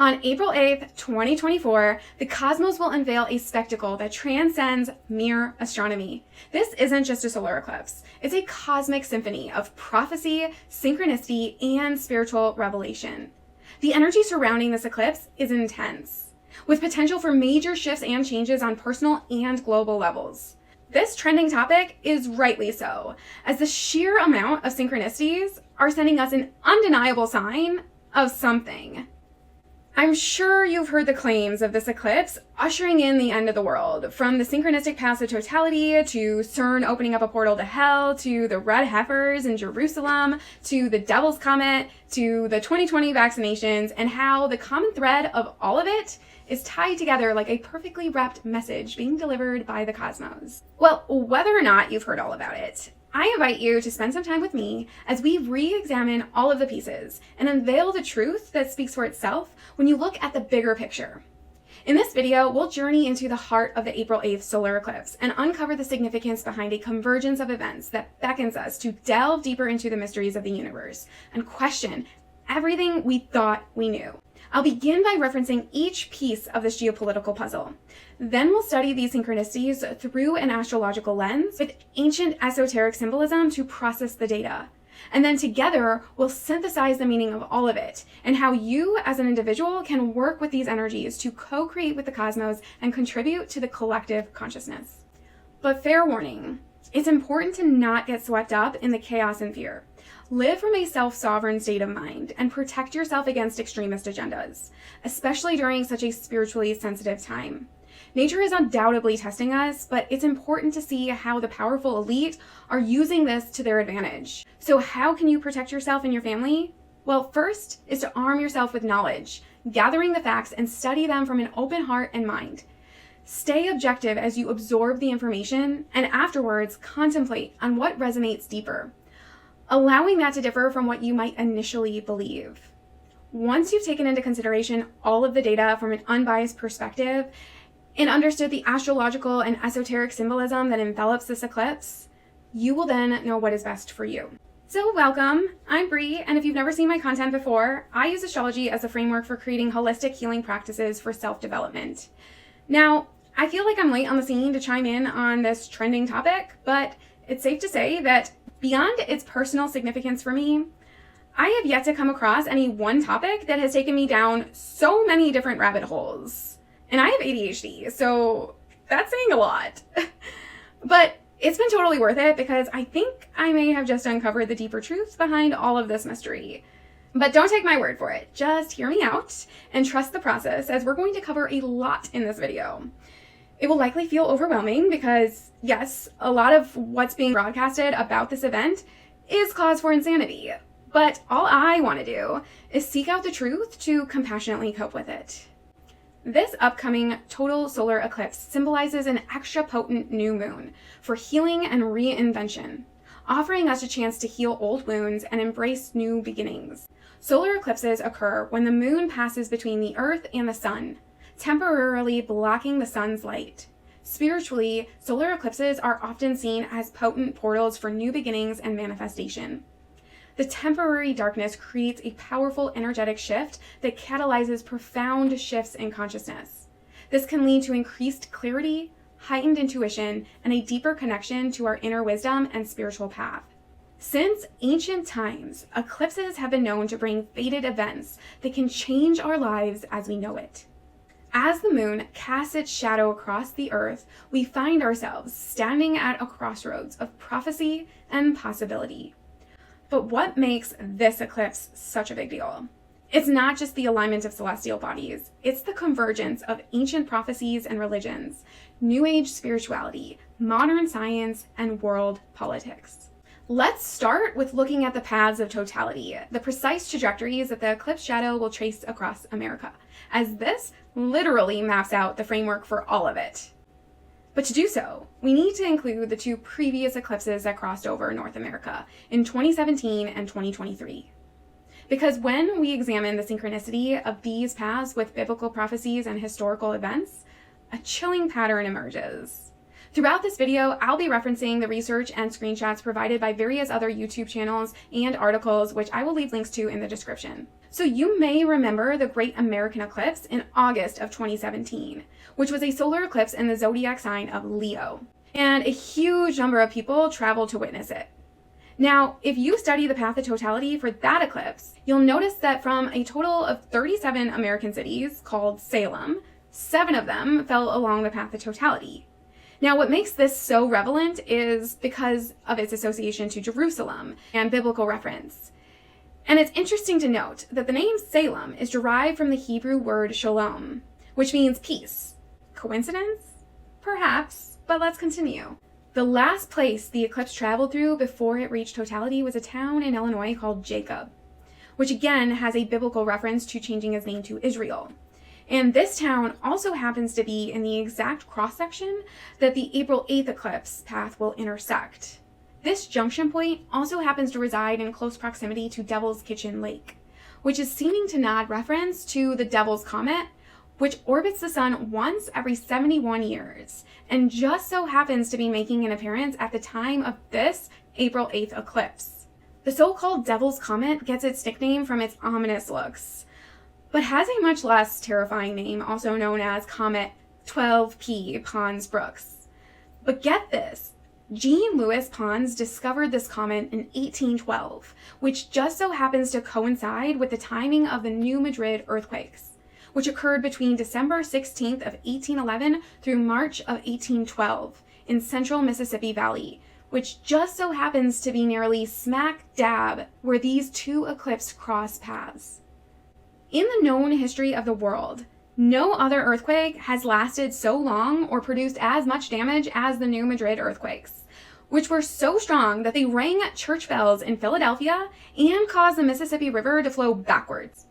On April 8th, 2024, the cosmos will unveil a spectacle that transcends mere astronomy. This isn't just a solar eclipse. It's a cosmic symphony of prophecy, synchronicity, and spiritual revelation. The energy surrounding this eclipse is intense, with potential for major shifts and changes on personal and global levels. This trending topic is rightly so, as the sheer amount of synchronicities are sending us an undeniable sign of something. I'm sure you've heard the claims of this eclipse ushering in the end of the world, from the synchronistic paths of totality, to CERN opening up a portal to hell, to the red heifers in Jerusalem, to the devil's comet, to the 2020 vaccinations, and how the common thread of all of it is tied together like a perfectly wrapped message being delivered by the cosmos. Well, whether or not you've heard all about it, I invite you to spend some time with me as we re-examine all of the pieces and unveil the truth that speaks for itself when you look at the bigger picture. In this video, we'll journey into the heart of the April 8th solar eclipse and uncover the significance behind a convergence of events that beckons us to delve deeper into the mysteries of the universe and question everything we thought we knew. I'll begin by referencing each piece of this geopolitical puzzle. Then we'll study these synchronicities through an astrological lens with ancient esoteric symbolism to process the data. And then together, we'll synthesize the meaning of all of it and how you as an individual can work with these energies to co-create with the cosmos and contribute to the collective consciousness. But fair warning, it's important to not get swept up in the chaos and fear. Live from a self-sovereign state of mind and protect yourself against extremist agendas, especially during such a spiritually sensitive time. Nature is undoubtedly testing us, but it's important to see how the powerful elite are using this to their advantage. So how can you protect yourself and your family? Well, first is to arm yourself with knowledge, gathering the facts and study them from an open heart and mind. Stay objective as you absorb the information, and afterwards contemplate on what resonates deeper, allowing that to differ from what you might initially believe. Once you've taken into consideration all of the data from an unbiased perspective and understood the astrological and esoteric symbolism that envelops this eclipse, you will then know what is best for you. So welcome, I'm Bree, and if you've never seen my content before, I use astrology as a framework for creating holistic healing practices for self-development. Now, I feel like I'm late on the scene to chime in on this trending topic, but it's safe to say that beyond its personal significance for me, I have yet to come across any one topic that has taken me down so many different rabbit holes. And I have ADHD, so that's saying a lot. But it's been totally worth it because I think I may have just uncovered the deeper truth behind all of this mystery. But don't take my word for it. Just hear me out and trust the process, as we're going to cover a lot in this video. It will likely feel overwhelming because, yes, a lot of what's being broadcasted about this event is cause for insanity. But all I want to do is seek out the truth to compassionately cope with it. This upcoming total solar eclipse symbolizes an extra potent new moon for healing and reinvention, offering us a chance to heal old wounds and embrace new beginnings. Solar eclipses occur when the moon passes between the Earth and the Sun, temporarily blocking the sun's light. Spiritually, solar eclipses are often seen as potent portals for new beginnings and manifestation. The temporary darkness creates a powerful energetic shift that catalyzes profound shifts in consciousness. This can lead to increased clarity, heightened intuition, and a deeper connection to our inner wisdom and spiritual path. Since ancient times, eclipses have been known to bring fated events that can change our lives as we know it. As the moon casts its shadow across the earth, we find ourselves standing at a crossroads of prophecy and possibility. But what makes this eclipse such a big deal? It's not just the alignment of celestial bodies, it's the convergence of ancient prophecies and religions, New Age spirituality, modern science, and world politics. Let's start with looking at the paths of totality, the precise trajectories that the eclipse shadow will trace across America, as this literally maps out the framework for all of it. But to do so, we need to include the two previous eclipses that crossed over North America in 2017 and 2023. Because when we examine the synchronicity of these paths with biblical prophecies and historical events, a chilling pattern emerges. Throughout this video, I'll be referencing the research and screenshots provided by various other YouTube channels and articles, which I will leave links to in the description. So you may remember the Great American Eclipse in August of 2017, which was a solar eclipse in the zodiac sign of Leo. And a huge number of people traveled to witness it. Now, if you study the path of totality for that eclipse, you'll notice that from a total of 37 American cities called Salem, 7 of them fell along the path of totality. Now, what makes this so relevant is because of its association to Jerusalem and biblical reference. And it's interesting to note that the name Salem is derived from the Hebrew word shalom, which means peace. Coincidence? Perhaps, but let's continue. The last place the eclipse traveled through before it reached totality was a town in Illinois called Jacob, which again has a biblical reference to changing his name to Israel. And this town also happens to be in the exact cross-section that the April 8th eclipse path will intersect. This junction point also happens to reside in close proximity to Devil's Kitchen Lake, which is seeming to nod reference to the Devil's Comet, which orbits the sun once every 71 years, and just so happens to be making an appearance at the time of this April 8th eclipse. The so-called Devil's Comet gets its nickname from its ominous looks, but has a much less terrifying name, also known as Comet 12P Pons Brooks. But get this, Jean Louis Pons discovered this comet in 1812, which just so happens to coincide with the timing of the New Madrid earthquakes, which occurred between December 16th of 1811 through March of 1812 in central Mississippi Valley, which just so happens to be nearly smack dab where these two eclipses cross paths. In the known history of the world, no other earthquake has lasted so long or produced as much damage as the New Madrid earthquakes, which were so strong that they rang church bells in Philadelphia and caused the Mississippi River to flow backwards.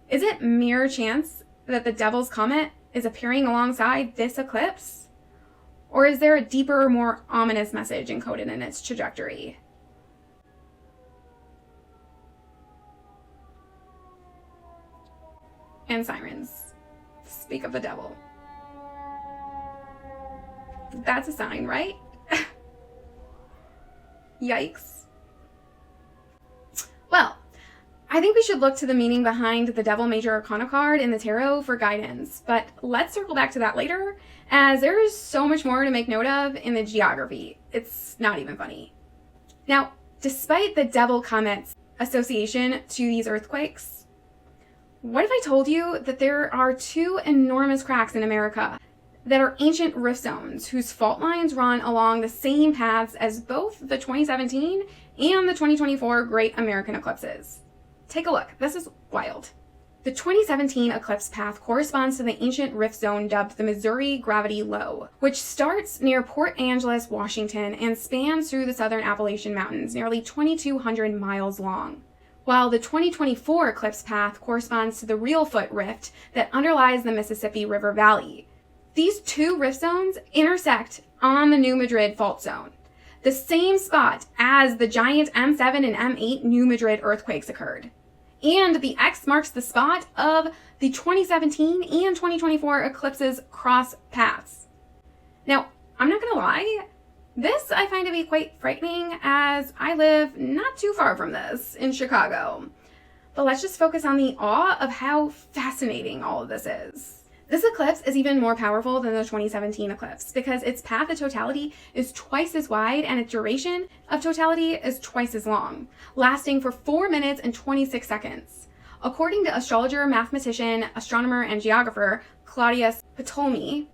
Is it mere chance that the Devil's Comet is appearing alongside this eclipse? Or is there a deeper, more ominous message encoded in its trajectory? And sirens. Speak of the devil. That's a sign, right? Yikes. Well, I think we should look to the meaning behind the Devil Major Arcana card in the tarot for guidance, but let's circle back to that later, as there is so much more to make note of in the geography. It's not even funny. Now, despite the Devil Comet's association to these earthquakes, what if I told you that there are 2 enormous cracks in America that are ancient rift zones whose fault lines run along the same paths as both the 2017 and the 2024 Great American Eclipses? Take a look. This is wild. The 2017 eclipse path corresponds to the ancient rift zone dubbed the Missouri Gravity Low, which starts near Port Angeles, Washington, and spans through the southern Appalachian Mountains, nearly 2,200 miles long. While the 2024 eclipse path corresponds to the Reelfoot Rift that underlies the Mississippi River Valley. These 2 rift zones intersect on the New Madrid fault zone, the same spot as the giant M7 and M8 New Madrid earthquakes occurred. And the X marks the spot of the 2017 and 2024 eclipses cross paths. Now, I'm not gonna lie, this I find to be quite frightening as I live not too far from this in Chicago. But let's just focus on the awe of how fascinating all of this is. This eclipse is even more powerful than the 2017 eclipse because its path of totality is twice as wide and its duration of totality is twice as long, lasting for 4 minutes and 26 seconds. According to astrologer, mathematician, astronomer, and geographer Claudius Ptolemy,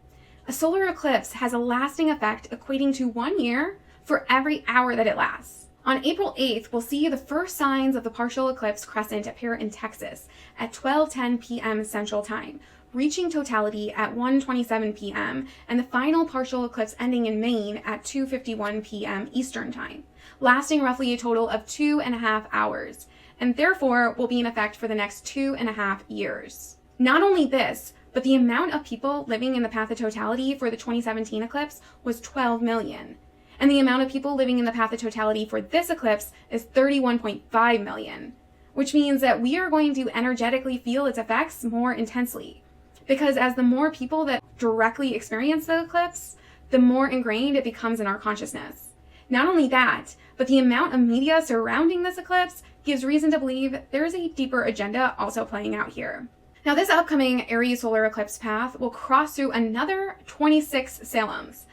a solar eclipse has a lasting effect equating to 1 year for every hour that it lasts. On April 8th, we'll see the first signs of the partial eclipse crescent appear in Texas at 12:10 p.m. Central Time, reaching totality at 1:27 p.m., and the final partial eclipse ending in Maine at 2:51 p.m. Eastern Time, lasting roughly a total of 2.5 hours, and therefore will be in effect for the next 2.5 years. Not only this, but the amount of people living in the path of totality for the 2017 eclipse was 12 million. And the amount of people living in the path of totality for this eclipse is 31.5 million, which means that we are going to energetically feel its effects more intensely. Because as the more people that directly experience the eclipse, the more ingrained it becomes in our consciousness. Not only that, but the amount of media surrounding this eclipse gives reason to believe there is a deeper agenda also playing out here. Now, this upcoming Aries solar eclipse path will cross through another 26 Salems,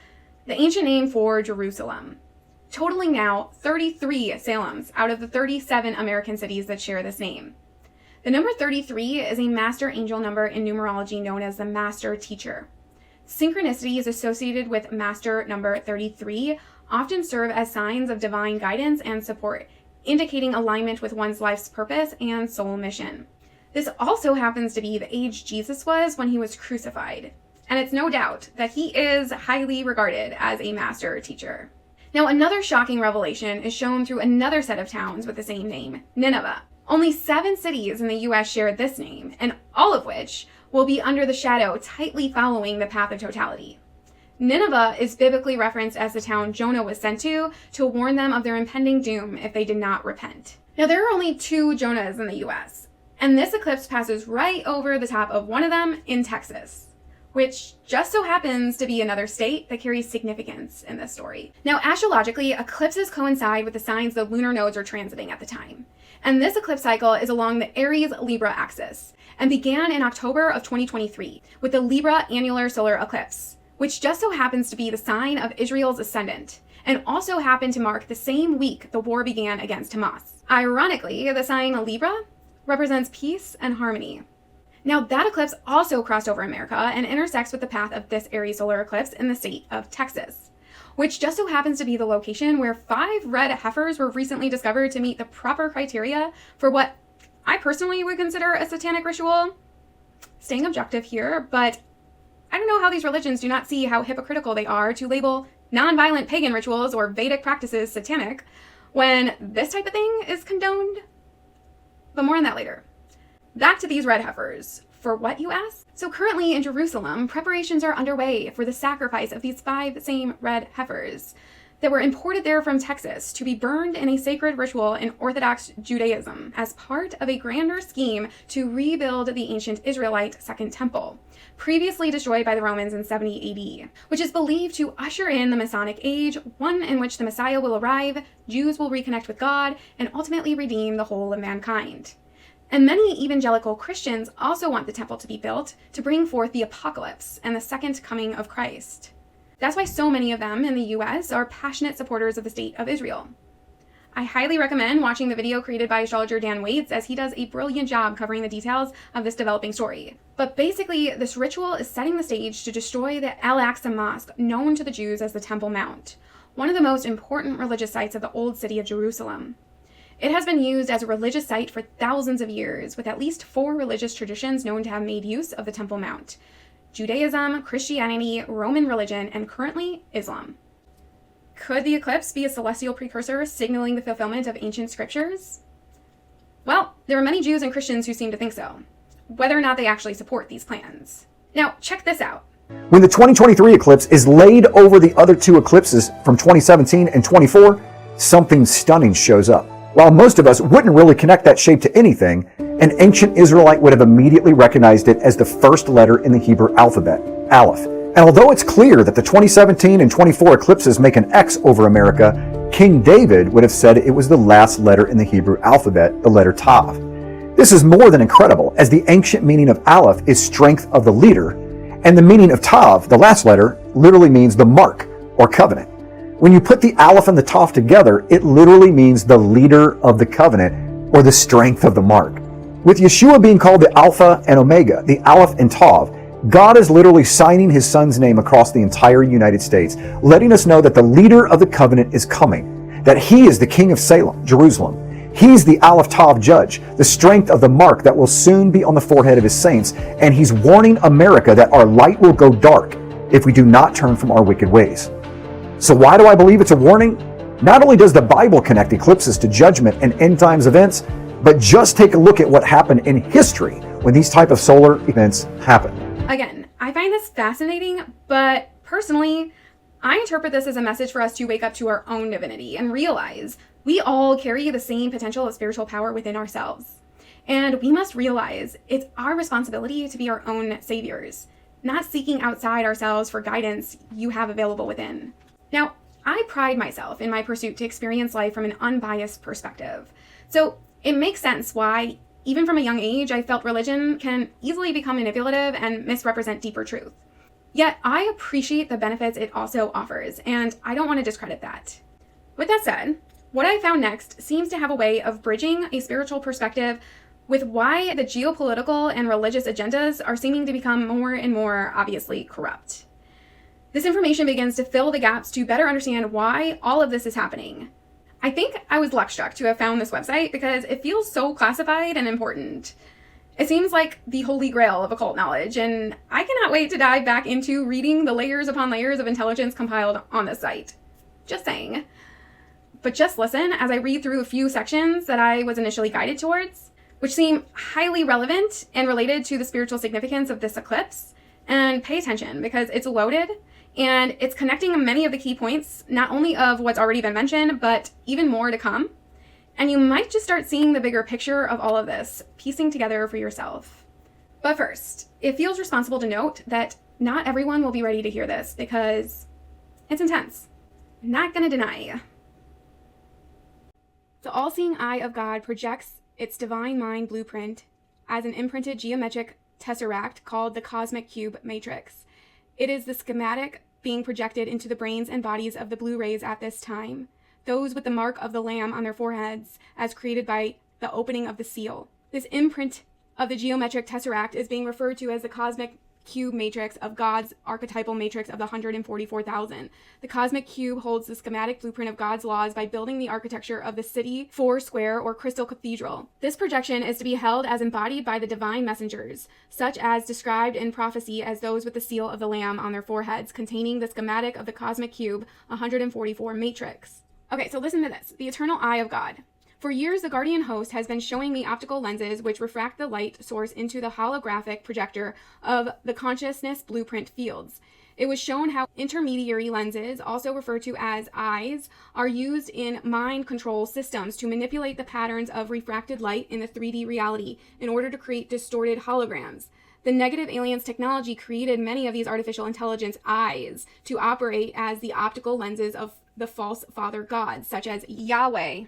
the ancient name for Jerusalem, totaling now 33 Salems out of the 37 American cities that share this name. The number 33 is a master angel number in numerology known as the master teacher. Synchronicity is associated with master number 33, often serve as signs of divine guidance and support, indicating alignment with one's life's purpose and soul mission. This also happens to be the age Jesus was when he was crucified, and it's no doubt that he is highly regarded as a master teacher. Now, another shocking revelation is shown through another set of towns with the same name, Nineveh. Only 7 cities in the US share this name, and all of which will be under the shadow tightly following the path of totality. Nineveh is biblically referenced as the town Jonah was sent to warn them of their impending doom if they did not repent. Now, there are only 2 Jonahs in the US, and this eclipse passes right over the top of one of them in Texas, which just so happens to be another state that carries significance in this story. Now, astrologically, eclipses coincide with the signs the lunar nodes are transiting at the time. And this eclipse cycle is along the Aries-Libra axis and began in October of 2023 with the Libra annular solar eclipse, which just so happens to be the sign of Israel's ascendant, and also happened to mark the same week the war began against Hamas. Ironically, the sign Libra represents peace and harmony. Now, that eclipse also crossed over America and intersects with the path of this Aries solar eclipse in the state of Texas, which just so happens to be the location where 5 red heifers were recently discovered to meet the proper criteria for what I personally would consider a satanic ritual. Staying objective here, but I don't know how these religions do not see how hypocritical they are to label non-violent pagan rituals or Vedic practices satanic when this type of thing is condoned. But more on that later. Back to these red heifers. For what, you ask? So currently in Jerusalem, preparations are underway for the sacrifice of these 5 same red heifers that were imported there from Texas to be burned in a sacred ritual in Orthodox Judaism as part of a grander scheme to rebuild the ancient Israelite Second Temple, previously destroyed by the Romans in 70 AD, which is believed to usher in the Masonic Age, one in which the Messiah will arrive, Jews will reconnect with God, and ultimately redeem the whole of mankind. And many evangelical Christians also want the temple to be built to bring forth the apocalypse and the second coming of Christ. That's why so many of them in the US are passionate supporters of the state of Israel. I highly recommend watching the video created by astrologer Dan Waits, as he does a brilliant job covering the details of this developing story. But basically, this ritual is setting the stage to destroy the Al-Aqsa Mosque, known to the Jews as the Temple Mount, one of the most important religious sites of the old city of Jerusalem. It has been used as a religious site for thousands of years, with at least 4 religious traditions known to have made use of the Temple Mount: Judaism, Christianity, Roman religion, and currently Islam. Could the eclipse be a celestial precursor signaling the fulfillment of ancient scriptures? Well, there are many Jews and Christians who seem to think so, whether or not they actually support these plans. Now, check this out. When the 2023 eclipse is laid over the other 2 eclipses from 2017 and 24, something stunning shows up. While most of us wouldn't really connect that shape to anything, an ancient Israelite would have immediately recognized it as the first letter in the Hebrew alphabet, Aleph. And although it's clear that the 2017 and 24 eclipses make an X over America, King David would have said it was the last letter in the Hebrew alphabet, the letter Tav. This is more than incredible, as the ancient meaning of Aleph is strength of the leader, and the meaning of Tav, the last letter, literally means the mark or covenant. When you put the Aleph and the Tav together, it literally means the leader of the covenant or the strength of the mark. With Yeshua being called the Alpha and Omega, the Aleph and Tav, God is literally signing his son's name across the entire United States, letting us know that the leader of the covenant is coming, that he is the king of Salem, Jerusalem. He's the Aleph Tav judge, the strength of the mark that will soon be on the forehead of his saints, and he's warning America that our light will go dark if we do not turn from our wicked ways. So why do I believe it's a warning? Not only does the Bible connect eclipses to judgment and end times events, but just take a look at what happened in history when these type of solar events happen. Again, I find this fascinating, but personally, I interpret this as a message for us to wake up to our own divinity and realize we all carry the same potential of spiritual power within ourselves. And we must realize it's our responsibility to be our own saviors, not seeking outside ourselves for guidance you have available within. Now, I pride myself in my pursuit to experience life from an unbiased perspective. So It makes sense why, even from a young age, I felt religion can easily become manipulative and misrepresent deeper truth. Yet, I appreciate the benefits it also offers, and I don't want to discredit that. With that said, what I found next seems to have a way of bridging a spiritual perspective with why the geopolitical and religious agendas are seeming to become more and more obviously corrupt. This information begins to fill the gaps to better understand why all of this is happening. I think I was luck-struck to have found this website because it feels so classified and important. It seems like the holy grail of occult knowledge, and I cannot wait to dive back into reading the layers upon layers of intelligence compiled on this site. Just saying. But just listen as I read through a few sections that I was initially guided towards, which seem highly relevant and related to the spiritual significance of this eclipse. And pay attention because it's loaded and it's connecting many of the key points, not only of what's already been mentioned, but even more to come. And you might just start seeing the bigger picture of all of this, piecing together for yourself. But first, it feels responsible to note that not everyone will be ready to hear this because it's intense. Not gonna deny. The all-seeing eye of God projects its divine mind blueprint as an imprinted geometric tesseract called the cosmic cube matrix. It is the schematic being projected into the brains and bodies of the blue rays at this time, those with the mark of the Lamb on their foreheads as created by the opening of the seal. This imprint of the geometric tesseract is being referred to as the cosmic cube matrix of God's archetypal matrix of the 144,000. The cosmic cube holds the schematic blueprint of God's laws by building the architecture of the city, four square, or crystal cathedral. This projection is to be held as embodied by the divine messengers, such as described in prophecy as those with the seal of the Lamb on their foreheads, containing the schematic of the cosmic cube 144 matrix. Okay, so listen to this. The eternal eye of God. For years, the guardian host has been showing me optical lenses which refract the light source into the holographic projector of the consciousness blueprint fields. It was shown how intermediary lenses, also referred to as eyes, are used in mind control systems to manipulate the patterns of refracted light in the 3D reality in order to create distorted holograms. The negative aliens technology created many of these artificial intelligence eyes to operate as the optical lenses of the false father gods, such as Yahweh.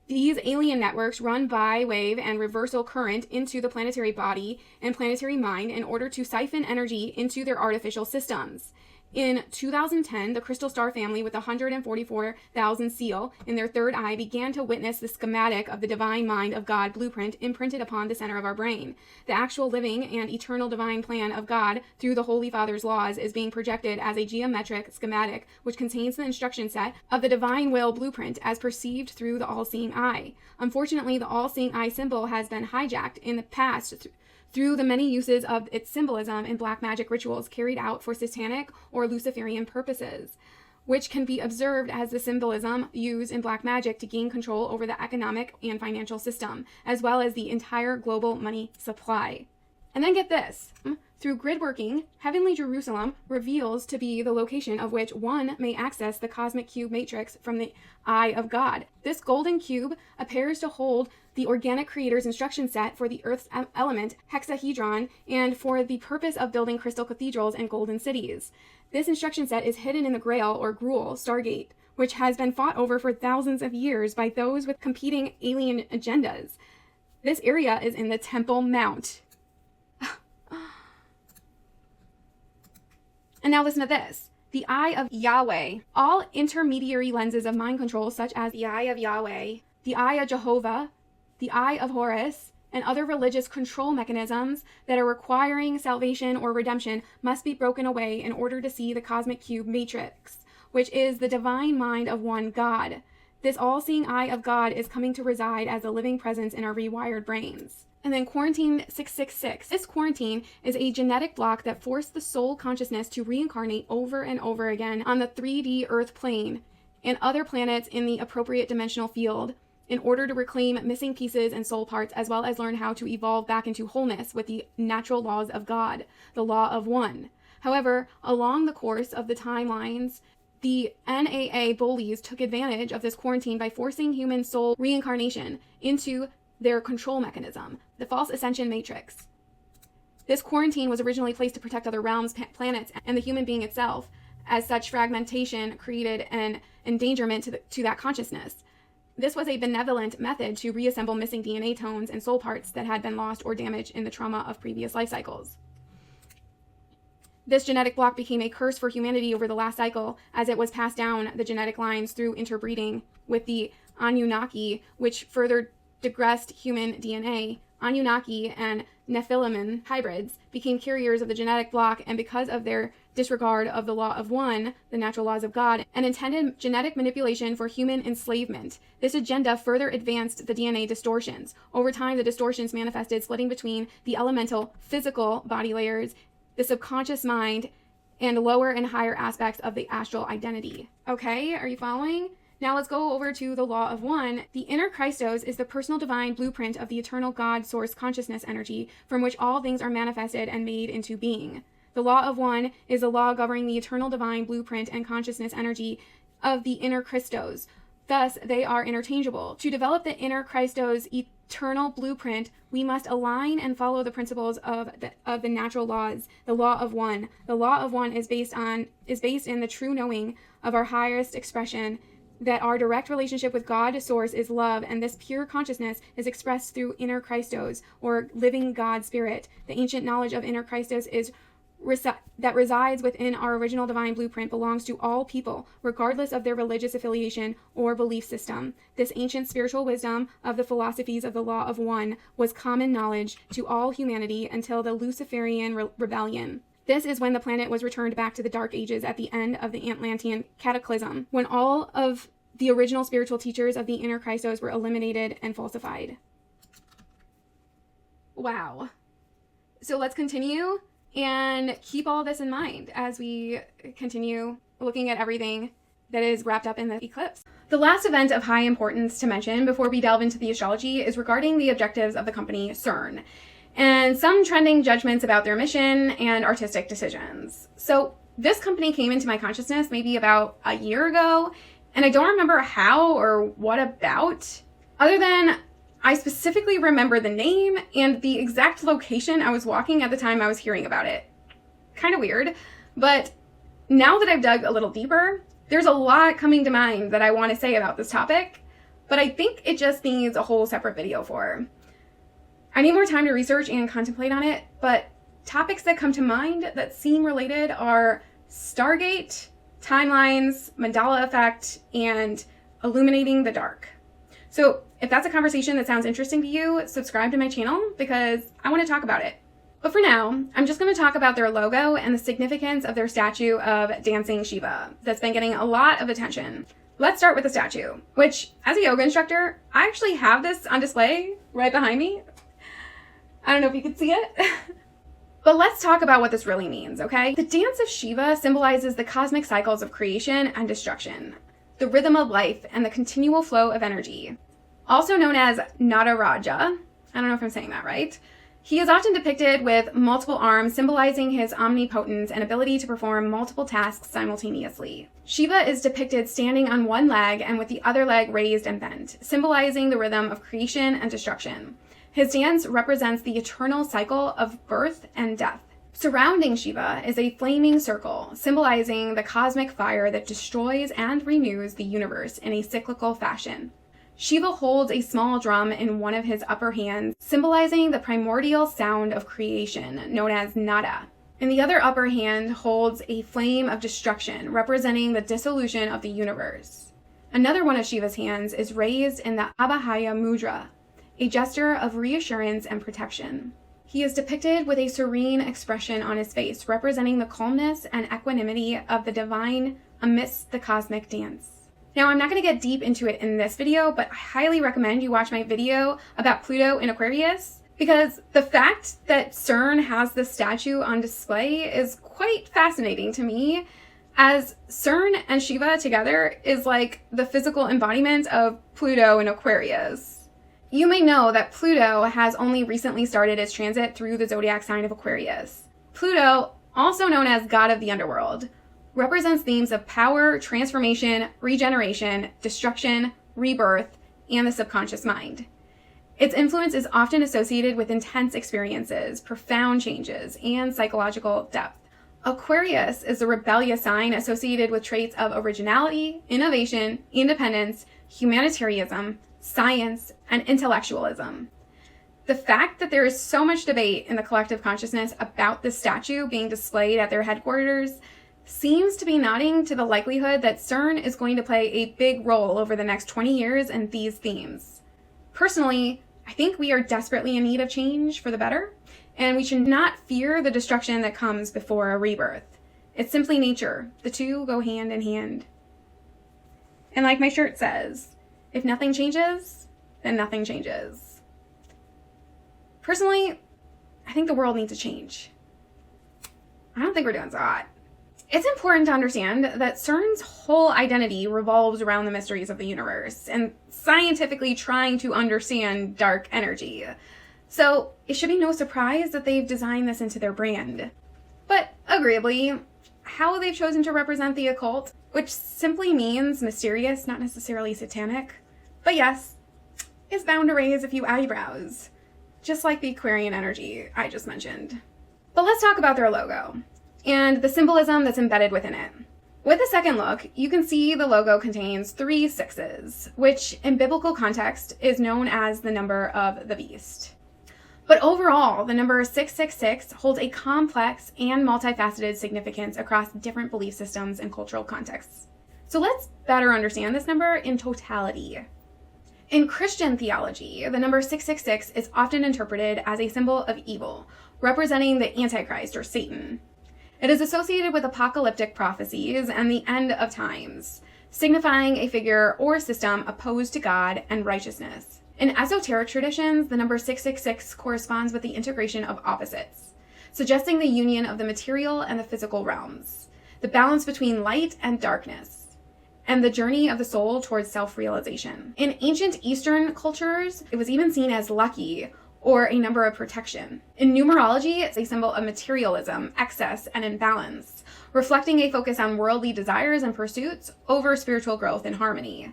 These alien networks run bi-wave and reversal current into the planetary body and planetary mind in order to siphon energy into their artificial systems. In 2010, the crystal star family with the 144,000 seal in their third eye began to witness the schematic of the divine mind of God blueprint imprinted upon the center of our brain. The actual living and eternal divine plan of God through the Holy Father's laws is being projected as a geometric schematic which contains the instruction set of the divine will blueprint as perceived through the all-seeing eye. Unfortunately, the all-seeing eye symbol has been hijacked in the past through the many uses of its symbolism in black magic rituals carried out for satanic or Luciferian purposes, which can be observed as the symbolism used in black magic to gain control over the economic and financial system, as well as the entire global money supply. And then get this. Through grid working, Heavenly Jerusalem reveals to be the location of which one may access the cosmic cube matrix from the eye of God. This golden cube appears to hold the organic creator's instruction set for the Earth's element, hexahedron, and for the purpose of building crystal cathedrals and golden cities. This instruction set is hidden in the Grail or Gruul Stargate, which has been fought over for thousands of years by those with competing alien agendas. This area is in the Temple Mount. And now listen to this. The eye of Yahweh. All intermediary lenses of mind control, such as the eye of Yahweh, the eye of Jehovah, the eye of Horus, and other religious control mechanisms that are requiring salvation or redemption must be broken away in order to see the cosmic cube matrix, which is the divine mind of one God. This all-seeing eye of God is coming to reside as a living presence in our rewired brains. And then quarantine 666. This quarantine is a genetic block that forced the soul consciousness to reincarnate over and over again on the 3D Earth plane and other planets in the appropriate dimensional field in order to reclaim missing pieces and soul parts, as well as learn how to evolve back into wholeness with the natural laws of God, the law of one. However, along the course of the timelines, the NAA bullies took advantage of this quarantine by forcing human soul reincarnation into their control mechanism, the false ascension matrix. This quarantine was originally placed to protect other realms, planets, and the human being itself. As such, fragmentation created an endangerment to that consciousness. This was a benevolent method to reassemble missing DNA tones and soul parts that had been lost or damaged in the trauma of previous life cycles. This genetic block became a curse for humanity over the last cycle, as it was passed down the genetic lines through interbreeding with the Anunnaki, which further digressed human DNA. Anunnaki and Nephilim hybrids became carriers of the genetic block, and because of their disregard of the law of one, the natural laws of God, and intended genetic manipulation for human enslavement, this agenda further advanced the DNA distortions. Over time, the distortions manifested splitting between the elemental physical body layers, the subconscious mind, and lower and higher aspects of the astral identity. Okay, are you following? Now let's go over to the law of one. The inner Christos is the personal divine blueprint of the eternal God source consciousness energy from which all things are manifested and made into being. The law of one is the law governing the eternal divine blueprint and consciousness energy of the inner Christos. Thus, they are interchangeable. To develop the inner Christos eternal blueprint, we must align and follow the principles of the natural laws. The law of one. The law of one is based in the true knowing of our highest expression, that our direct relationship with God source is love, and this pure consciousness is expressed through inner Christos, or living God spirit. The ancient knowledge of inner Christos that resides within our original divine blueprint belongs to all people, regardless of their religious affiliation or belief system. This ancient spiritual wisdom of the philosophies of the law of one was common knowledge to all humanity until the Luciferian rebellion. This is when the planet was returned back to the Dark Ages at the end of the Atlantean cataclysm, when all of the original spiritual teachers of the inner Christos were eliminated and falsified. Wow. So let's continue and keep all this in mind as we continue looking at everything that is wrapped up in the eclipse. The last event of high importance to mention before we delve into the astrology is regarding the objectives of the company CERN, and some trending judgments about their mission and artistic decisions. So this company came into my consciousness maybe about a year ago, and I don't remember how or what about, other than I specifically remember the name and the exact location I was walking at the time I was hearing about it. Kind of weird, but now that I've dug a little deeper, there's a lot coming to mind that I want to say about this topic, but I think it just needs a whole separate video for. I need more time to research and contemplate on it, but topics that come to mind that seem related are Stargate, timelines, mandala effect, and illuminating the dark. So if that's a conversation that sounds interesting to you, subscribe to my channel because I want to talk about it. But for now, I'm just going to talk about their logo and the significance of their statue of dancing Shiva that's been getting a lot of attention. Let's start with the statue, which as a yoga instructor, I actually have this on display right behind me. I don't know if you can see it. But let's talk about what this really means, okay? The dance of Shiva symbolizes the cosmic cycles of creation and destruction, the rhythm of life, and the continual flow of energy. Also known as Nataraja, I don't know if I'm saying that right. He is often depicted with multiple arms, symbolizing his omnipotence and ability to perform multiple tasks simultaneously. Shiva is depicted standing on one leg and with the other leg raised and bent, symbolizing the rhythm of creation and destruction. His dance represents the eternal cycle of birth and death. Surrounding Shiva is a flaming circle, symbolizing the cosmic fire that destroys and renews the universe in a cyclical fashion. Shiva holds a small drum in one of his upper hands, symbolizing the primordial sound of creation, known as nada. In the other upper hand holds a flame of destruction, representing the dissolution of the universe. Another one of Shiva's hands is raised in the Abhaya Mudra, a gesture of reassurance and protection. He is depicted with a serene expression on his face, representing the calmness and equanimity of the divine amidst the cosmic dance. Now, I'm not going to get deep into it in this video, but I highly recommend you watch my video about Pluto in Aquarius, because the fact that CERN has this statue on display is quite fascinating to me, as CERN and Shiva together is like the physical embodiment of Pluto in Aquarius. You may know that Pluto has only recently started its transit through the zodiac sign of Aquarius. Pluto, also known as God of the Underworld, represents themes of power, transformation, regeneration, destruction, rebirth, and the subconscious mind. Its influence is often associated with intense experiences, profound changes, and psychological depth. Aquarius is the rebellious sign associated with traits of originality, innovation, independence, humanitarianism, science, and intellectualism. The fact that there is so much debate in the collective consciousness about this statue being displayed at their headquarters seems to be nodding to the likelihood that CERN is going to play a big role over the next 20 years in these themes. Personally, I think we are desperately in need of change for the better, and we should not fear the destruction that comes before a rebirth. It's simply nature. The two go hand in hand. And like my shirt says, if nothing changes, then nothing changes. Personally, I think the world needs a change. I don't think we're doing so hot. It's important to understand that CERN's whole identity revolves around the mysteries of the universe and scientifically trying to understand dark energy. So it should be no surprise that they've designed this into their brand. But agreeably, how they've chosen to represent the occult, which simply means mysterious, not necessarily satanic, but yes, is bound to raise a few eyebrows, just like the Aquarian energy I just mentioned. But let's talk about their logo and the symbolism that's embedded within it. With a second look, you can see the logo contains 3 sixes, which in biblical context is known as the number of the beast. But overall, the number 666 holds a complex and multifaceted significance across different belief systems and cultural contexts. So let's better understand this number in totality. In Christian theology, the number 666 is often interpreted as a symbol of evil, representing the Antichrist or Satan. It is associated with apocalyptic prophecies and the end of times, signifying a figure or system opposed to God and righteousness. In esoteric traditions, the number 666 corresponds with the integration of opposites, suggesting the union of the material and the physical realms, the balance between light and darkness, and the journey of the soul towards self-realization. In ancient Eastern cultures, it was even seen as lucky or a number of protection. In numerology, it's a symbol of materialism, excess, and imbalance, reflecting a focus on worldly desires and pursuits over spiritual growth and harmony.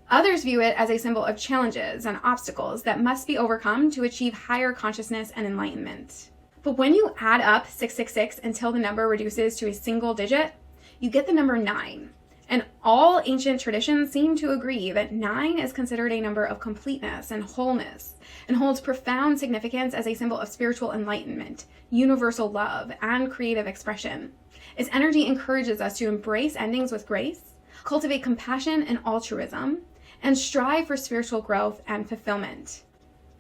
Others view it as a symbol of challenges and obstacles that must be overcome to achieve higher consciousness and enlightenment. But when you add up 666 until the number reduces to a single digit, you get the number 9. And all ancient traditions seem to agree that 9 is considered a number of completeness and wholeness, and holds profound significance as a symbol of spiritual enlightenment, universal love, and creative expression. Its energy encourages us to embrace endings with grace, cultivate compassion and altruism, and strive for spiritual growth and fulfillment.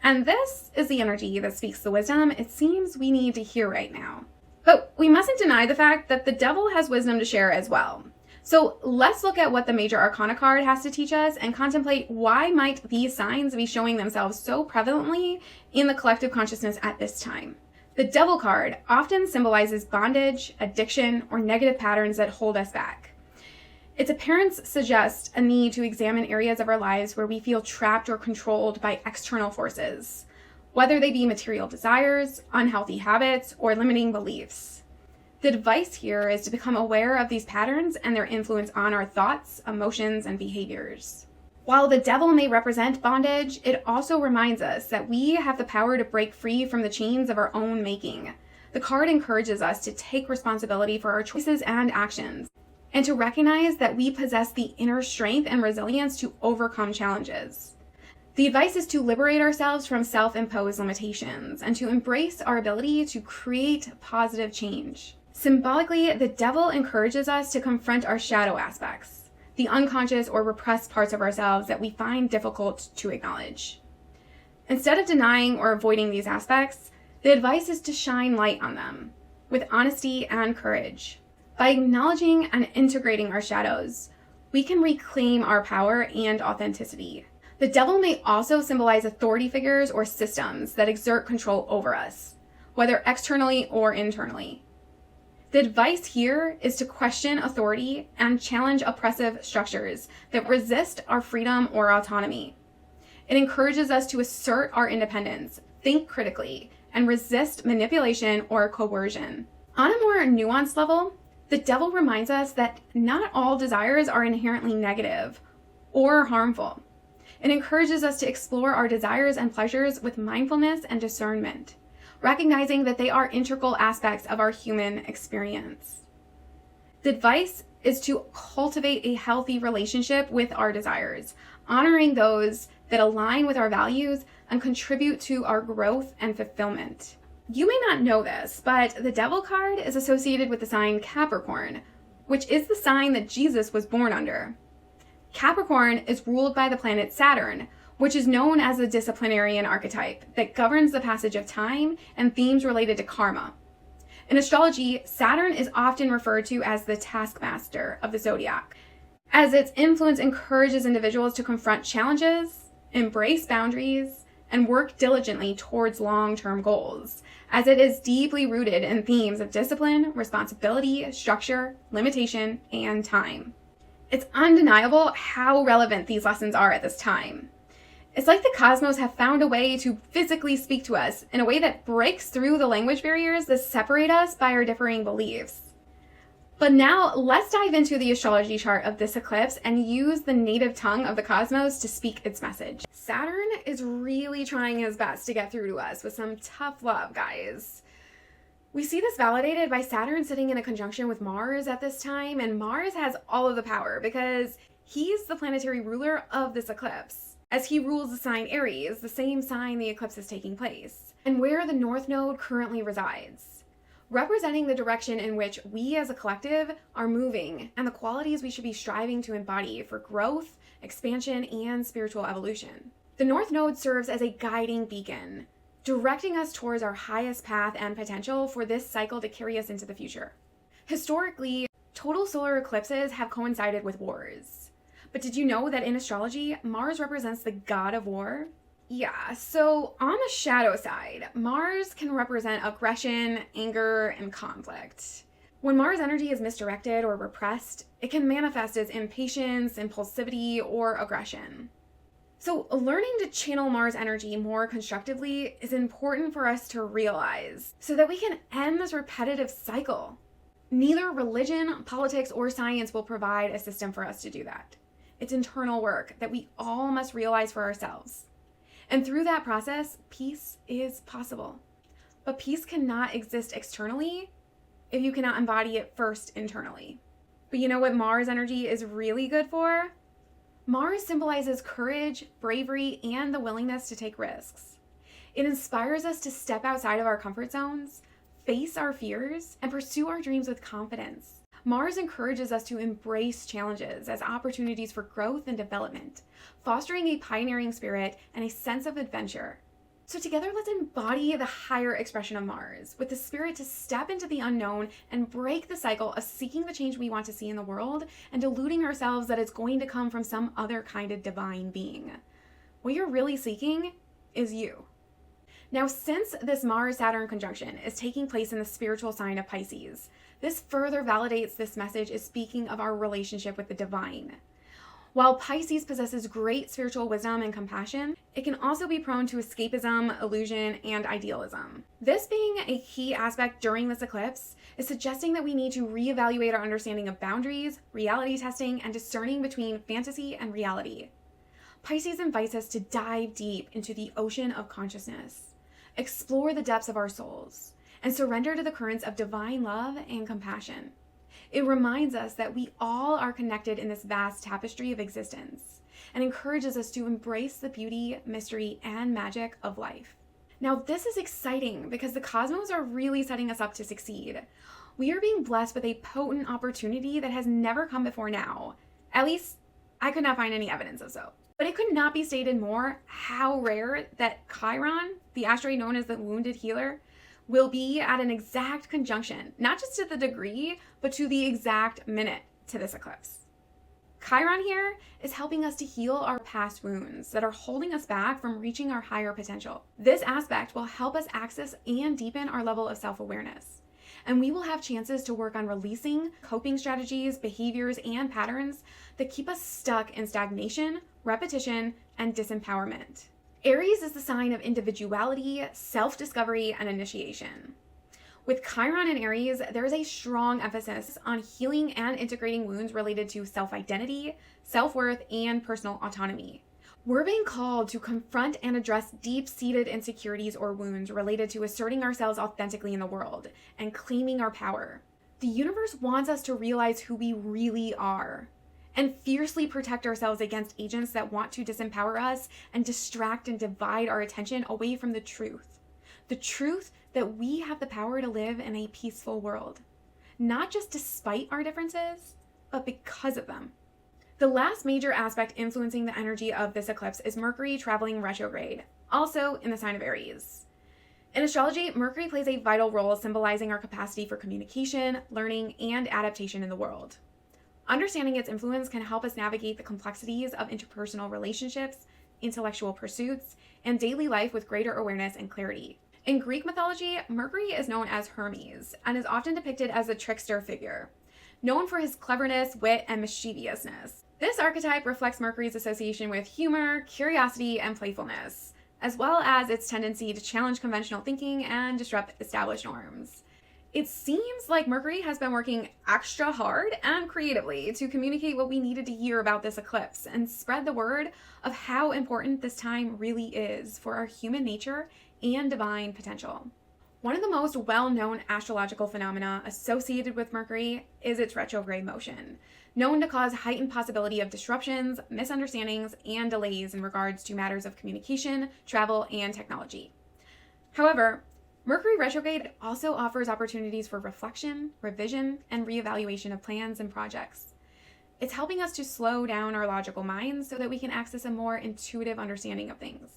And this is the energy that speaks the wisdom it seems we need to hear right now. But we mustn't deny the fact that the devil has wisdom to share as well. So let's look at what the Major Arcana card has to teach us and contemplate why might these signs be showing themselves so prevalently in the collective consciousness at this time. The Devil card often symbolizes bondage, addiction, or negative patterns that hold us back. Its appearance suggests a need to examine areas of our lives where we feel trapped or controlled by external forces, whether they be material desires, unhealthy habits, or limiting beliefs. The advice here is to become aware of these patterns and their influence on our thoughts, emotions, and behaviors. While the devil may represent bondage, it also reminds us that we have the power to break free from the chains of our own making. The card encourages us to take responsibility for our choices and actions, and to recognize that we possess the inner strength and resilience to overcome challenges. The advice is to liberate ourselves from self-imposed limitations and to embrace our ability to create positive change. Symbolically, the devil encourages us to confront our shadow aspects, the unconscious or repressed parts of ourselves that we find difficult to acknowledge. Instead of denying or avoiding these aspects, the advice is to shine light on them with honesty and courage. By acknowledging and integrating our shadows, we can reclaim our power and authenticity. The devil may also symbolize authority figures or systems that exert control over us, whether externally or internally. The advice here is to question authority and challenge oppressive structures that resist our freedom or autonomy. It encourages us to assert our independence, think critically, and resist manipulation or coercion. On a more nuanced level, the devil reminds us that not all desires are inherently negative or harmful. It encourages us to explore our desires and pleasures with mindfulness and discernment, recognizing that they are integral aspects of our human experience. The advice is to cultivate a healthy relationship with our desires, honoring those that align with our values and contribute to our growth and fulfillment. You may not know this, but the Devil card is associated with the sign Capricorn, which is the sign that Jesus was born under. Capricorn is ruled by the planet Saturn, which is known as the disciplinarian archetype that governs the passage of time and themes related to karma. In astrology, Saturn is often referred to as the taskmaster of the zodiac, as its influence encourages individuals to confront challenges, embrace boundaries, and work diligently towards long-term goals, as it is deeply rooted in themes of discipline, responsibility, structure, limitation, and time. It's undeniable how relevant these lessons are at this time. It's like the cosmos have found a way to physically speak to us in a way that breaks through the language barriers that separate us by our differing beliefs. But now let's dive into the astrology chart of this eclipse and use the native tongue of the cosmos to speak its message. Saturn is really trying his best to get through to us with some tough love, guys. We see this validated by Saturn sitting in a conjunction with Mars at this time, and Mars has all of the power because he's the planetary ruler of this eclipse, as he rules the sign Aries, the same sign the eclipse is taking place, and where the North Node currently resides, representing the direction in which we as a collective are moving and the qualities we should be striving to embody for growth, expansion, and spiritual evolution. The North Node serves as a guiding beacon, directing us towards our highest path and potential for this cycle to carry us into the future. Historically, total solar eclipses have coincided with wars. But did you know that in astrology, Mars represents the god of war? Yeah, so on the shadow side, Mars can represent aggression, anger, and conflict. When Mars energy is misdirected or repressed, it can manifest as impatience, impulsivity, or aggression. So learning to channel Mars energy more constructively is important for us to realize so that we can end this repetitive cycle. Neither religion, politics, or science will provide a system for us to do that. It's internal work that we all must realize for ourselves. And through that process, peace is possible. But peace cannot exist externally if you cannot embody it first internally. But you know what Mars energy is really good for? Mars symbolizes courage, bravery, and the willingness to take risks. It inspires us to step outside of our comfort zones, face our fears, and pursue our dreams with confidence. Mars encourages us to embrace challenges as opportunities for growth and development, fostering a pioneering spirit and a sense of adventure. So together, let's embody the higher expression of Mars with the spirit to step into the unknown and break the cycle of seeking the change we want to see in the world and deluding ourselves that it's going to come from some other kind of divine being. What you're really seeking is you. Now, since this Mars-Saturn conjunction is taking place in the spiritual sign of Pisces, this further validates this message is speaking of our relationship with the divine. While Pisces possesses great spiritual wisdom and compassion, it can also be prone to escapism, illusion, and idealism. This being a key aspect during this eclipse is suggesting that we need to reevaluate our understanding of boundaries, reality testing, and discerning between fantasy and reality. Pisces invites us to dive deep into the ocean of consciousness, explore the depths of our souls, and surrender to the currents of divine love and compassion. It reminds us that we all are connected in this vast tapestry of existence and encourages us to embrace the beauty, mystery, and magic of life. Now, this is exciting because the cosmos are really setting us up to succeed. We are being blessed with a potent opportunity that has never come before now. At least, I could not find any evidence of so. But it could not be stated more how rare that Chiron, the asteroid known as the Wounded Healer, will be at an exact conjunction, not just to the degree, but to the exact minute to this eclipse. Chiron here is helping us to heal our past wounds that are holding us back from reaching our higher potential. This aspect will help us access and deepen our level of self-awareness. And we will have chances to work on releasing coping strategies, behaviors, and patterns that keep us stuck in stagnation, repetition, and disempowerment. Aries is the sign of individuality, self-discovery, and initiation. With Chiron and Aries, there is a strong emphasis on healing and integrating wounds related to self-identity, self-worth, and personal autonomy. We're being called to confront and address deep-seated insecurities or wounds related to asserting ourselves authentically in the world and claiming our power. The universe wants us to realize who we really are and fiercely protect ourselves against agents that want to disempower us and distract and divide our attention away from the truth. The truth that we have the power to live in a peaceful world, not just despite our differences, but because of them. The last major aspect influencing the energy of this eclipse is Mercury traveling retrograde, also in the sign of Aries. In astrology, Mercury plays a vital role symbolizing our capacity for communication, learning, and adaptation in the world. Understanding its influence can help us navigate the complexities of interpersonal relationships, intellectual pursuits, and daily life with greater awareness and clarity. In Greek mythology, Mercury is known as Hermes and is often depicted as a trickster figure, known for his cleverness, wit, and mischievousness. This archetype reflects Mercury's association with humor, curiosity, and playfulness, as well as its tendency to challenge conventional thinking and disrupt established norms. It seems like Mercury has been working extra hard and creatively to communicate what we needed to hear about this eclipse and spread the word of how important this time really is for our human nature and divine potential. One of the most well-known astrological phenomena associated with Mercury is its retrograde motion, known to cause heightened possibility of disruptions, misunderstandings, and delays in regards to matters of communication, travel, and technology. However, Mercury retrograde also offers opportunities for reflection, revision, and reevaluation of plans and projects. It's helping us to slow down our logical minds so that we can access a more intuitive understanding of things.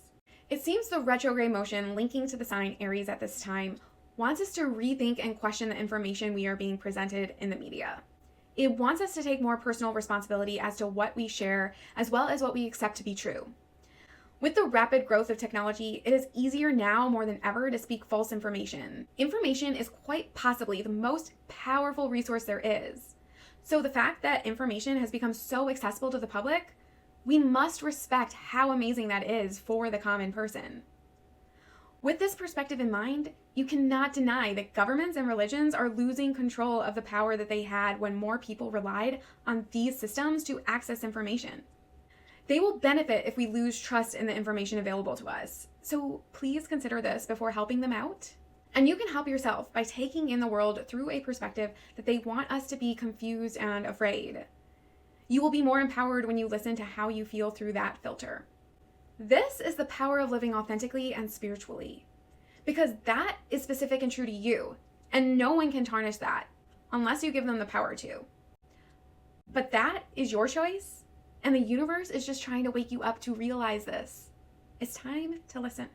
It seems the retrograde motion linking to the sign Aries at this time wants us to rethink and question the information we are being presented in the media. It wants us to take more personal responsibility as to what we share, as well as what we accept to be true. With the rapid growth of technology, it is easier now more than ever to speak false information. Information is quite possibly the most powerful resource there is. So the fact that information has become so accessible to the public, we must respect how amazing that is for the common person. With this perspective in mind, you cannot deny that governments and religions are losing control of the power that they had when more people relied on these systems to access information. They will benefit if we lose trust in the information available to us. So please consider this before helping them out. And you can help yourself by taking in the world through a perspective that they want us to be confused and afraid. You will be more empowered when you listen to how you feel through that filter. This is the power of living authentically and spiritually, because that is specific and true to you, and no one can tarnish that unless you give them the power to. But that is your choice, and the universe is just trying to wake you up to realize this. It's time to listen.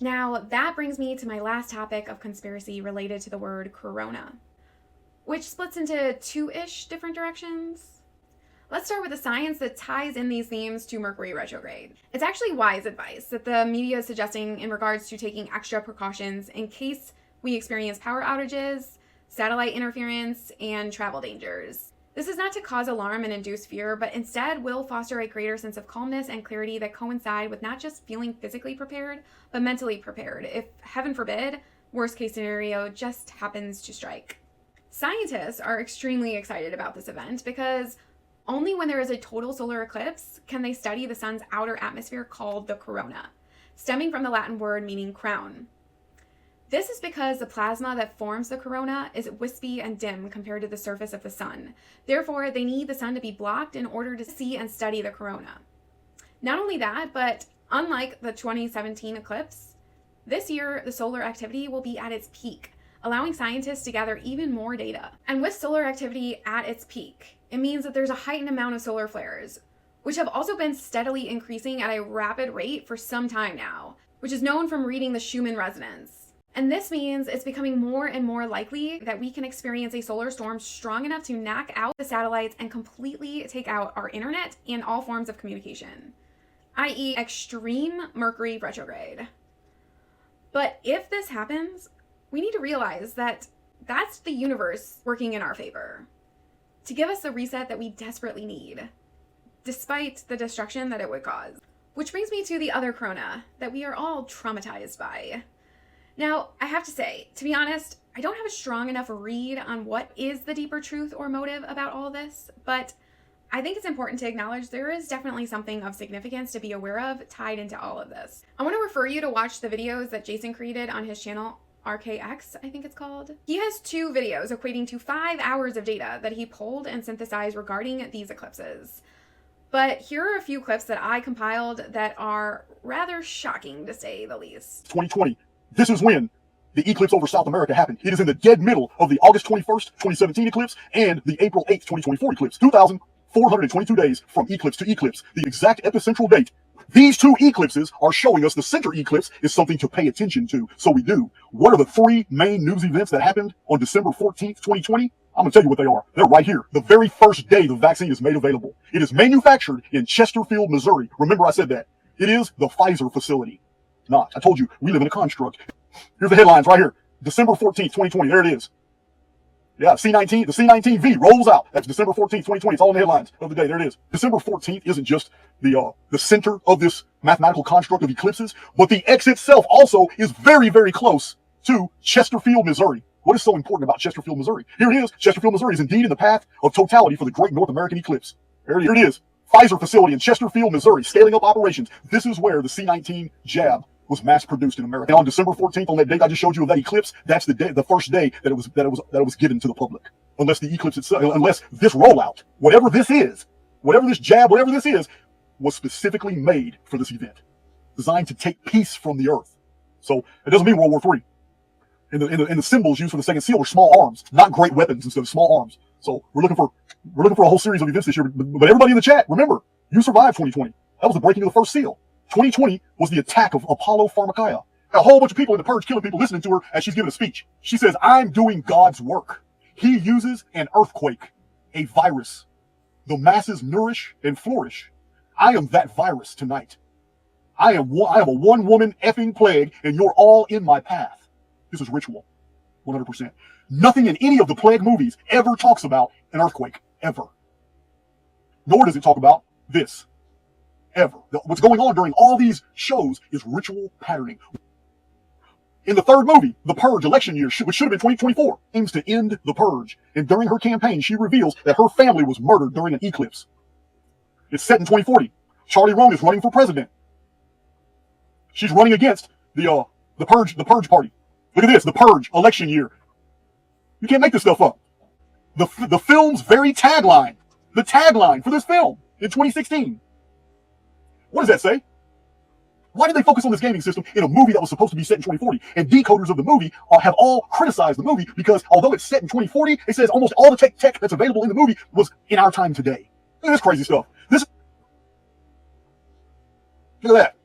Now, that brings me to my last topic of conspiracy related to the word corona, which splits into two-ish different directions. Let's start with the science that ties in these themes to Mercury retrograde. It's actually wise advice that the media is suggesting in regards to taking extra precautions in case we experience power outages, satellite interference, and travel dangers. This is not to cause alarm and induce fear, but instead will foster a greater sense of calmness and clarity that coincide with not just feeling physically prepared, but mentally prepared if, heaven forbid, worst case scenario just happens to strike. Scientists are extremely excited about this event because only when there is a total solar eclipse can they study the sun's outer atmosphere called the corona, stemming from the Latin word meaning crown. This is because the plasma that forms the corona is wispy and dim compared to the surface of the sun. Therefore, they need the sun to be blocked in order to see and study the corona. Not only that, but unlike the 2017 eclipse, this year the solar activity will be at its peak, allowing scientists to gather even more data. And with solar activity at its peak, it means that there's a heightened amount of solar flares, which have also been steadily increasing at a rapid rate for some time now, which is known from reading the Schumann resonance. And this means it's becoming more and more likely that we can experience a solar storm strong enough to knock out the satellites and completely take out our internet and all forms of communication, i.e. extreme Mercury retrograde. But if this happens, we need to realize that that's the universe working in our favor to give us the reset that we desperately need, despite the destruction that it would cause. Which brings me to the other corona that we are all traumatized by. Now, I have to say, to be honest, I don't have a strong enough read on what is the deeper truth or motive about all this, but I think it's important to acknowledge there is definitely something of significance to be aware of tied into all of this. I want to refer you to watch the videos that Jason created on his channel RKX, I think it's called. He has 2 videos equating to 5 hours of data that he pulled and synthesized regarding these eclipses. But here are a few clips that I compiled that are rather shocking, to say the least. 2020. This is when the eclipse over South America happened. It is in the dead middle of the August 21st, 2017 eclipse and the April 8th, 2024 eclipse. 2,422 days from eclipse to eclipse. The exact epicentral date. These 2 eclipses are showing us the center eclipse is something to pay attention to. So we do. What are the 3 main news events that happened on December 14th, 2020? I'm going to tell you what they are. They're right here. The very first day the vaccine is made available. It is manufactured in Chesterfield, Missouri. Remember I said that. It is the Pfizer facility. Not. I told you, we live in a construct. Here's the headlines right here. December 14th, 2020. There it is. Yeah, C19, the C19V rolls out. That's December 14th, 2020. It's all in the headlines of the day. There it is. December 14th isn't just the center of this mathematical construct of eclipses, but the X itself also is very, very close to Chesterfield, Missouri. What is so important about Chesterfield, Missouri? Here it is. Chesterfield, Missouri is indeed in the path of totality for the great North American eclipse. There it is. Pfizer facility in Chesterfield, Missouri, scaling up operations. This is where the C19 jab was mass produced in America. And on December 14th, on that date I just showed you of that eclipse, that's the day, the first day that it was given to the public. Unless the eclipse itself, unless this rollout, whatever this is, whatever this jab, whatever this is, was specifically made for this event, designed to take peace from the earth. So it doesn't mean World War III. And the symbols used for the second seal were small arms, not great weapons instead of small arms. So we're looking for a whole series of events this year. But everybody in the chat, remember, you survived 2020. That was the breaking of the first seal. 2020 was the attack of Apollo Pharmakia. A whole bunch of people in the purge killing people listening to her as she's giving a speech. She says, I'm doing God's work. He uses an earthquake, a virus. The masses nourish and flourish. I am that virus tonight. I am a one-woman effing plague, and you're all in my path. This is ritual, 100%. Nothing in any of the plague movies ever talks about an earthquake, ever. Nor does it talk about this, ever. What's going on during all these shows is ritual patterning. In the third movie, The Purge election year, which should have been 2024, aims to end the purge. And during her campaign, she reveals that her family was murdered during an eclipse. It's set in 2040. Charlie Rone is running for president. She's running against the Purge party. Look at this, The Purge election year. You can't make this stuff up. The film's very tagline, the tagline for this film in 2016. What does that say? Why did they focus on this gaming system in a movie that was supposed to be set in 2040? And decoders of the movie have all criticized the movie because although it's set in 2040, it says almost all the tech that's available in the movie was in our time today. Look at this crazy stuff. Look at that.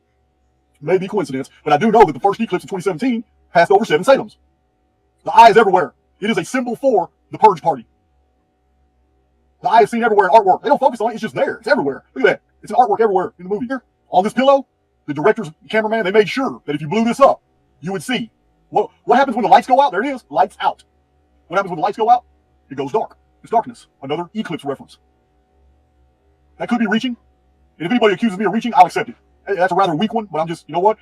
Maybe coincidence, but I do know that the first eclipse in 2017 passed over 7 Salems. The eye is everywhere. It is a symbol for the Purge party. The eye is seen everywhere in artwork. They don't focus on it. It's just there. It's everywhere. Look at that. It's an artwork everywhere in the movie. Here, on this pillow, the director's cameraman, they made sure that if you blew this up, you would see. What happens when the lights go out? There it is. Lights out. What happens when the lights go out? It goes dark. It's darkness. Another eclipse reference. That could be reaching. And if anybody accuses me of reaching, I'll accept it. That's a rather weak one, but I'm just, you know what?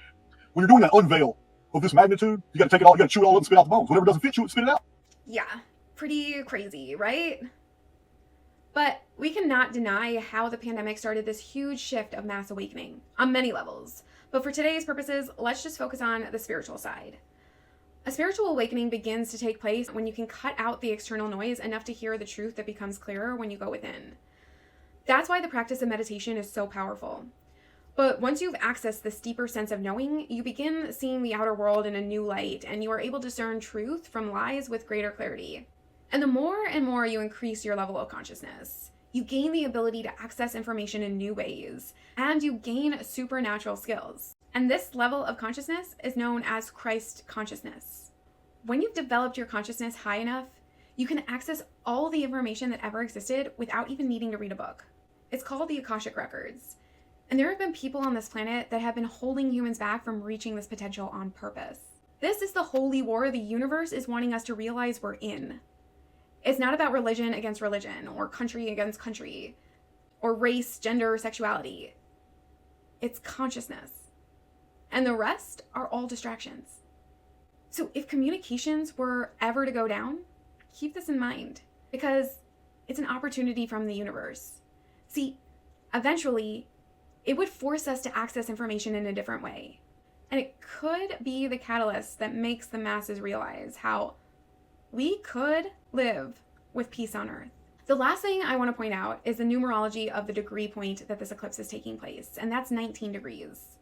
When you're doing an unveil of this magnitude, you got to take it all, you got to chew it all up and spit out the bones. Whatever doesn't fit you, spit it out. Yeah, pretty crazy, right? But we cannot deny how the pandemic started this huge shift of mass awakening on many levels. But for today's purposes, let's just focus on the spiritual side. A spiritual awakening begins to take place when you can cut out the external noise enough to hear the truth that becomes clearer when you go within. That's why the practice of meditation is so powerful. But once you've accessed this deeper sense of knowing, you begin seeing the outer world in a new light, and you are able to discern truth from lies with greater clarity. And the more and more you increase your level of consciousness, you gain the ability to access information in new ways, and you gain supernatural skills. And this level of consciousness is known as Christ consciousness. When you've developed your consciousness high enough, you can access all the information that ever existed without even needing to read a book. It's called the Akashic Records. And there have been people on this planet that have been holding humans back from reaching this potential on purpose. This is the holy war the universe is wanting us to realize we're in. It's not about religion against religion, or country against country, or race, gender, sexuality. It's consciousness. And the rest are all distractions. So if communications were ever to go down, keep this in mind, because it's an opportunity from the universe. See, eventually, it would force us to access information in a different way. And it could be the catalyst that makes the masses realize how we could live with peace on Earth. The last thing I want to point out is the numerology of the degree point that this eclipse is taking place, and that's 19 degrees.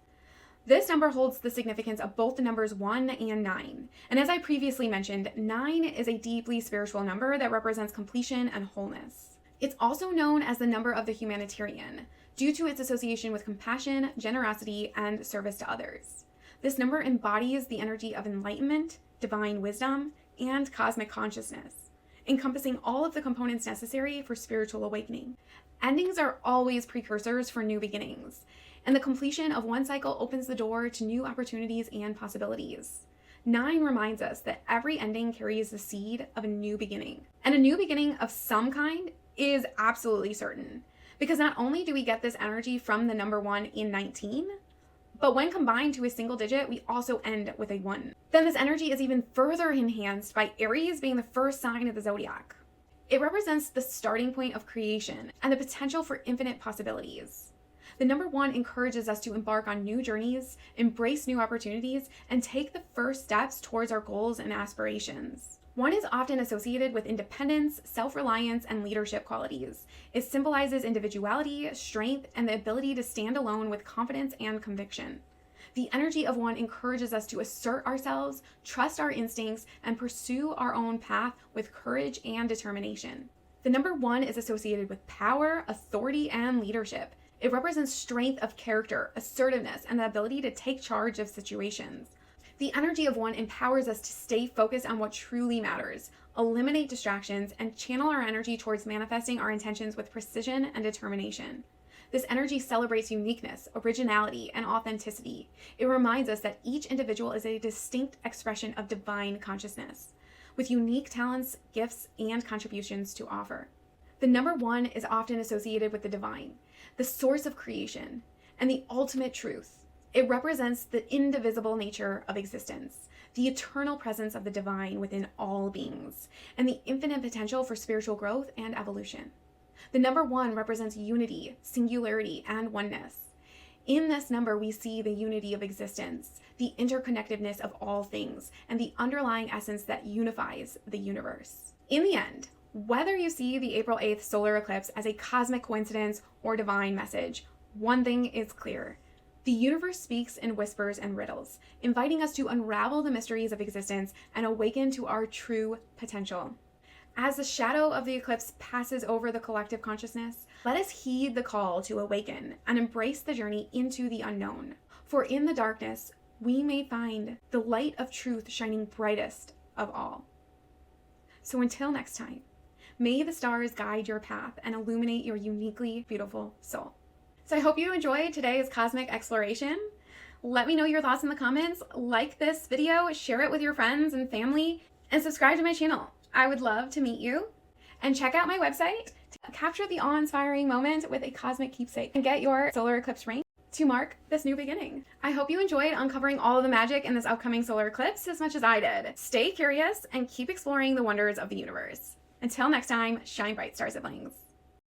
This number holds the significance of both the numbers 1 and 9. And as I previously mentioned, 9 is a deeply spiritual number that represents completion and wholeness. It's also known as the number of the humanitarian, due to its association with compassion, generosity, and service to others. This number embodies the energy of enlightenment, divine wisdom, and cosmic consciousness, encompassing all of the components necessary for spiritual awakening. Endings are always precursors for new beginnings, and the completion of one cycle opens the door to new opportunities and possibilities. 9 reminds us that every ending carries the seed of a new beginning, and a new beginning of some kind is absolutely certain, because not only do we get this energy from the number 1 in 19, but when combined to a single digit, we also end with a 1. Then this energy is even further enhanced by Aries being the first sign of the zodiac. It represents the starting point of creation and the potential for infinite possibilities. The number 1 encourages us to embark on new journeys, embrace new opportunities, and take the first steps towards our goals and aspirations. 1 is often associated with independence, self-reliance, and leadership qualities. It symbolizes individuality, strength, and the ability to stand alone with confidence and conviction. The energy of 1 encourages us to assert ourselves, trust our instincts, and pursue our own path with courage and determination. The number 1 is associated with power, authority, and leadership. It represents strength of character, assertiveness, and the ability to take charge of situations. The energy of 1 empowers us to stay focused on what truly matters, eliminate distractions, and channel our energy towards manifesting our intentions with precision and determination. This energy celebrates uniqueness, originality, and authenticity. It reminds us that each individual is a distinct expression of divine consciousness, with unique talents, gifts, and contributions to offer. The number 1 is often associated with the divine, the source of creation, and the ultimate truth. It represents the indivisible nature of existence, the eternal presence of the divine within all beings, and the infinite potential for spiritual growth and evolution. The number 1 represents unity, singularity, and oneness. In this number, we see the unity of existence, the interconnectedness of all things, and the underlying essence that unifies the universe. In the end, whether you see the April 8th solar eclipse as a cosmic coincidence or divine message, one thing is clear. The universe speaks in whispers and riddles, inviting us to unravel the mysteries of existence and awaken to our true potential. As the shadow of the eclipse passes over the collective consciousness, let us heed the call to awaken and embrace the journey into the unknown. For in the darkness, we may find the light of truth shining brightest of all. So until next time, may the stars guide your path and illuminate your uniquely beautiful soul. So I hope you enjoyed today's cosmic exploration. Let me know your thoughts in the comments, like this video, share it with your friends and family, and subscribe to my channel. I would love to meet you. And check out my website to capture the awe-inspiring moment with a cosmic keepsake and get your solar eclipse ring to mark this new beginning. I hope you enjoyed uncovering all of the magic in this upcoming solar eclipse as much as I did. Stay curious and keep exploring the wonders of the universe. Until next time, shine bright, star siblings.